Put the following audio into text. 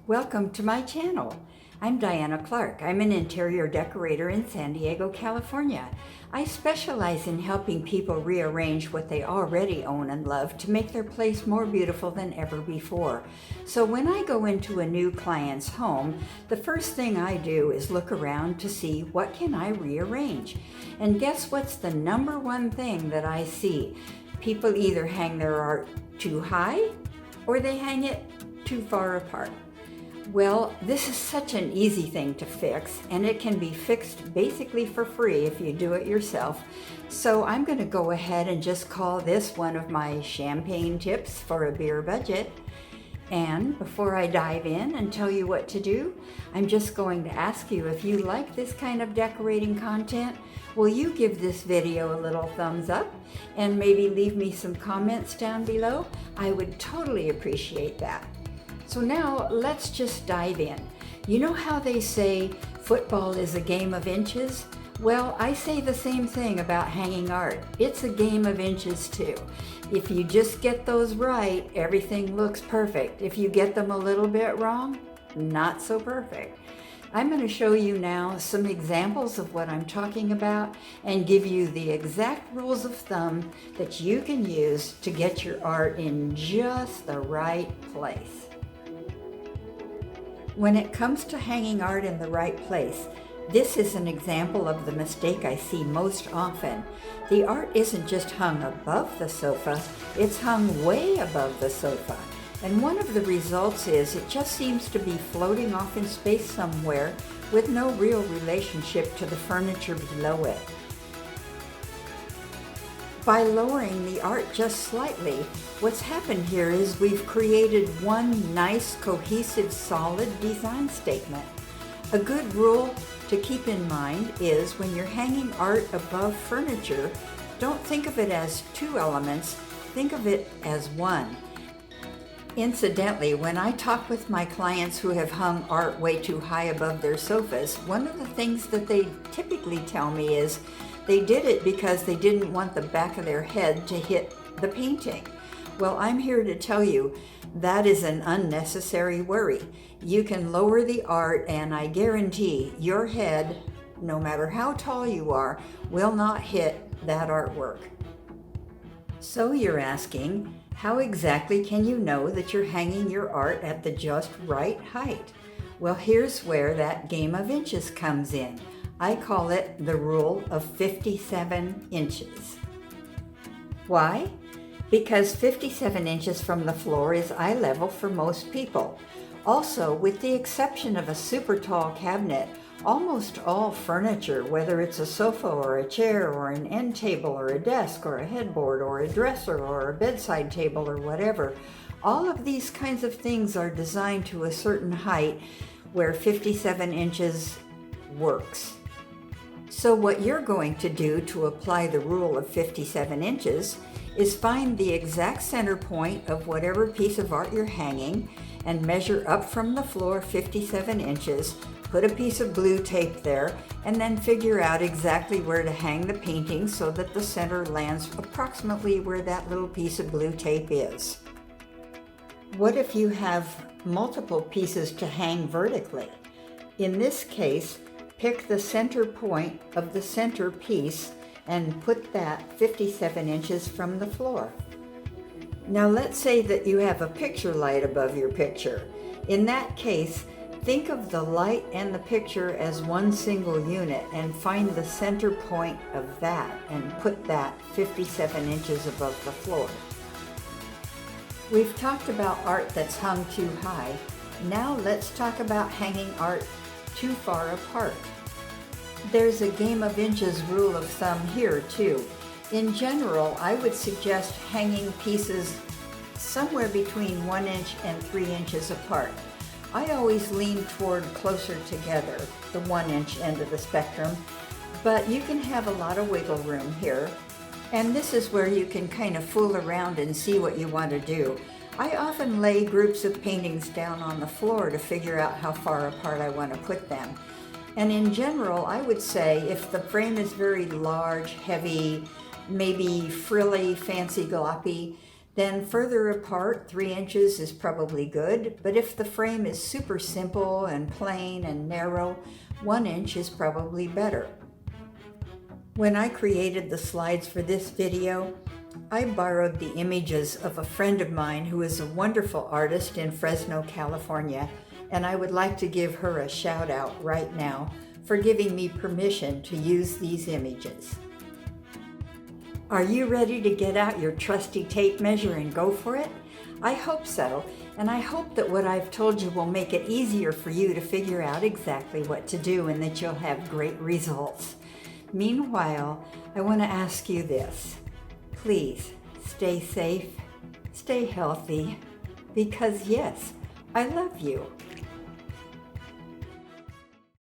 Welcome to my channel. I'm Diana Clark. I'm an interior decorator in San Diego, California. I specialize in helping people rearrange what they already own and love to make their place more beautiful than ever before. So when I go into a new client's home, the first thing I do is look around to see what can I rearrange. And guess what's the number one thing that I see? People either hang their art too high or they hang it too far apart. Well, this is such an easy thing to fix, and it can be fixed basically for free if you do it yourself. So I'm going to go ahead and just call this one of my champagne tips for a beer budget. And before I dive in and tell you what to do, I'm just going to ask you, if you like this kind of decorating content, will you give this video a little thumbs up and maybe leave me some comments down below? I would totally appreciate that. So now let's just dive in. You know how they say football is a game of inches? Well, I say the same thing about hanging art. It's a game of inches too. If you just get those right, everything looks perfect. If you get them a little bit wrong, not so perfect. I'm going to show you now some examples of what I'm talking about and give you the exact rules of thumb that you can use to get your art in just the right place. When it comes to hanging art in the right place, this is an example of the mistake I see most often. The art isn't just hung above the sofa, it's hung way above the sofa. And one of the results is it just seems to be floating off in space somewhere with no real relationship to the furniture below it. By lowering the art just slightly, what's happened here is we've created one nice, cohesive, solid design statement. A good rule to keep in mind is when you're hanging art above furniture, don't think of it as two elements, think of it as one. Incidentally, when I talk with my clients who have hung art way too high above their sofas, one of the things that they typically tell me is they did it because they didn't want the back of their head to hit the painting. Well, I'm here to tell you that is an unnecessary worry. You can lower the art and I guarantee your head, no matter how tall you are, will not hit that artwork. So you're asking, how exactly can you know that you're hanging your art at the just right height? Well, here's where that game of inches comes in. I call it the rule of 57 inches. Why? Because 57 inches from the floor is eye level for most people. Also, with the exception of a super tall cabinet, almost all furniture, whether it's a sofa or a chair or an end table or a desk or a headboard or a dresser or a bedside table or whatever, all of these kinds of things are designed to a certain height where 57 inches works. So what you're going to do to apply the rule of 57 inches is find the exact center point of whatever piece of art you're hanging and measure up from the floor 57 inches, put a piece of blue tape there, and then figure out exactly where to hang the painting so that the center lands approximately where that little piece of blue tape is. What if you have multiple pieces to hang vertically? In this case, pick the center point of the center piece and put that 57 inches from the floor. Now let's say that you have a picture light above your picture. In that case, think of the light and the picture as one single unit and find the center point of that and put that 57 inches above the floor. We've talked about art that's hung too high. Now let's talk about hanging art too far apart. There's a game of inches rule of thumb here too. In general, I would suggest hanging pieces somewhere between 1 inch and 3 inches apart. I always lean toward closer together, the 1 inch end of the spectrum, but you can have a lot of wiggle room here. And this is where you can kind of fool around and see what you want to do. I often lay groups of paintings down on the floor to figure out how far apart I want to put them. And in general, I would say if the frame is very large, heavy, maybe frilly, fancy, gloppy, Then further apart, 3 inches is probably good, but if the frame is super simple and plain and narrow, 1 inch is probably better. When I created the slides for this video, I borrowed the images of a friend of mine who is a wonderful artist in Fresno, California, and I would like to give her a shout out right now for giving me permission to use these images. Are you ready to get out your trusty tape measure and go for it? I hope so, and I hope that what I've told you will make it easier for you to figure out exactly what to do and that you'll have great results. Meanwhile, I want to ask you this. Please stay safe, stay healthy, because yes, I love you.